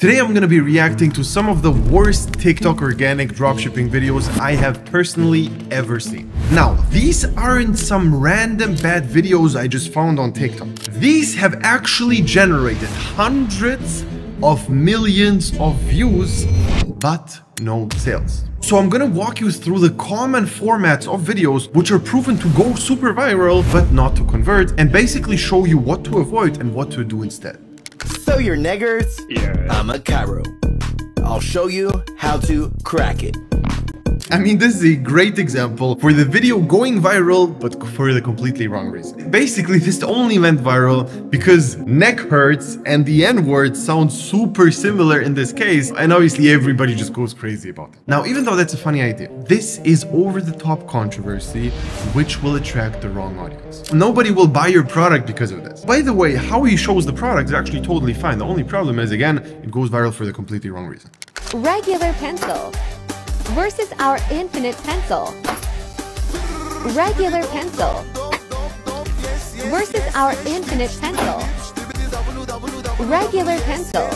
Today I'm going to be reacting to some of the worst TikTok organic dropshipping videos I have personally ever seen. Now, these aren't some random bad videos I just found on TikTok. These have actually generated hundreds of millions of views, but no sales. So I'm gonna walk you through the common formats of videos which are proven to go super viral, but not to convert, and basically show you what to avoid and what to do instead. So you're niggers? Yeah. I'm a Cairo. I'll show you how to crack it. I mean, this is a great example for the video going viral, but for the completely wrong reason. Basically, this only went viral because neck hurts and the N-word sounds super similar in this case, and obviously everybody just goes crazy about it. Now, even though that's a funny idea, this is over-the-top controversy which will attract the wrong audience. Nobody will buy your product because of this. By the way, how he shows the product is actually totally fine. The only problem is, again, it goes viral for the completely wrong reason. Regular pencil versus our infinite pencil. Regular pencil versus our infinite pencil. Regular pencil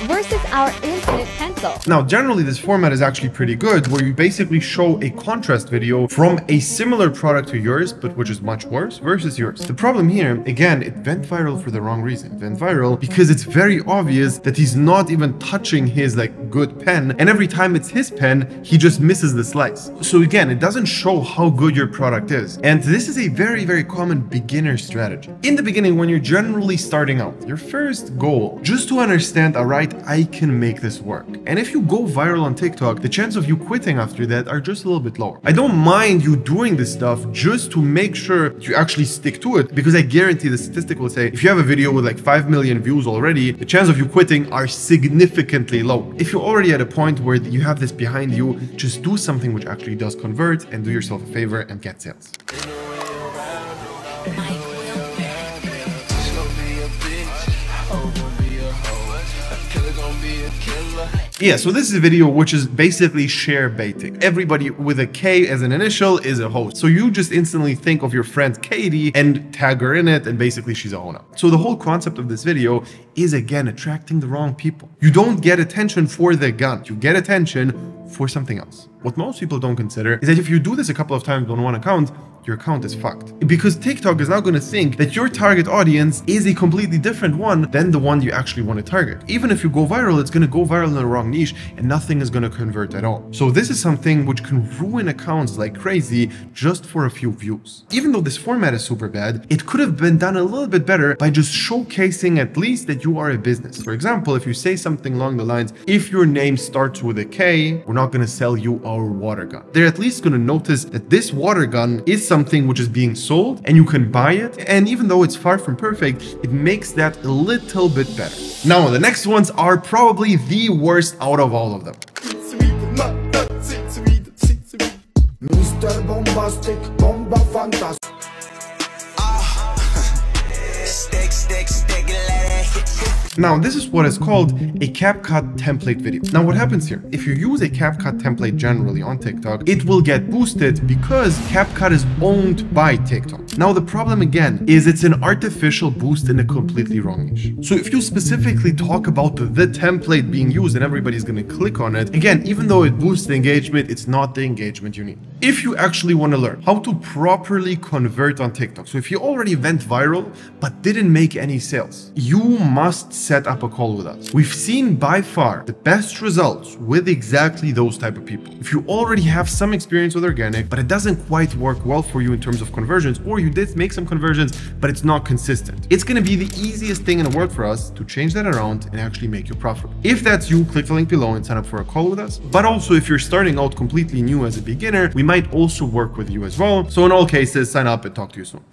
versus our infinite pencil. Now, generally this format is actually pretty good, where you basically show a contrast video from a similar product to yours, but which is much worse, versus yours. The problem here, again, it went viral for the wrong reason. It went viral because it's very obvious that he's not even touching his good pen, and every time it's his pen, he just misses the slice. So again, it doesn't show how good your product is. And this is a very, very common beginner strategy. In the beginning, when you're generally starting out, your first goal, just to understand, all right, I can make this work. And if you go viral on TikTok, the chance of you quitting after that are just a little bit lower. I don't mind you doing this stuff just to make sure you actually stick to it, because I guarantee the statistic will say, if you have a video with 5 million views already, the chance of you quitting are significantly low. If you're already at a point where you have this behind you, just do something which actually does convert and do yourself a favor and get sales. Yeah, so this is a video which is basically share baiting. Everybody with a K as an initial is a host. So you just instantly think of your friend Katie and tag her in it, and basically she's a owner. So the whole concept of this video is, again, attracting the wrong people. You don't get attention for the gun. You get attention for something else. What most people don't consider is that if you do this a couple of times on one account, your account is fucked. Because TikTok is now going to think that your target audience is a completely different one than the one you actually want to target. Even if you go viral, it's going to go viral in the wrong niche and nothing is going to convert at all. So this is something which can ruin accounts like crazy just for a few views. Even though this format is super bad, it could have been done a little bit better by just showcasing at least that you are a business. For example, if you say something along the lines, if your name starts with a K, we're not going to sell you our water gun. They're at least going to notice that this water gun is something which is being sold and you can buy it, and even though it's far from perfect, it makes that a little bit better. Now, the next ones are probably the worst out of all of them. Mr. Bombastic, Bomba Fantastic. Now, this is what is called a CapCut template video. Now, what happens here? If you use a CapCut template generally on TikTok, it will get boosted because CapCut is owned by TikTok. Now, the problem again is it's an artificial boost in a completely wrong niche. So if you specifically talk about the template being used and everybody's going to click on it, again, even though it boosts the engagement, it's not the engagement you need. If you actually want to learn how to properly convert on TikTok, so if you already went viral but didn't make any sales, you must set up a call with us. We've seen by far the best results with exactly those type of people. If you already have some experience with organic, but it doesn't quite work well for you in terms of conversions, or you did make some conversions, but it's not consistent, it's going to be the easiest thing in the world for us to change that around and actually make you profitable. If that's you, click the link below and sign up for a call with us. But also, if you're starting out completely new as a beginner, we might also work with you as well. So in all cases, sign up and talk to you soon.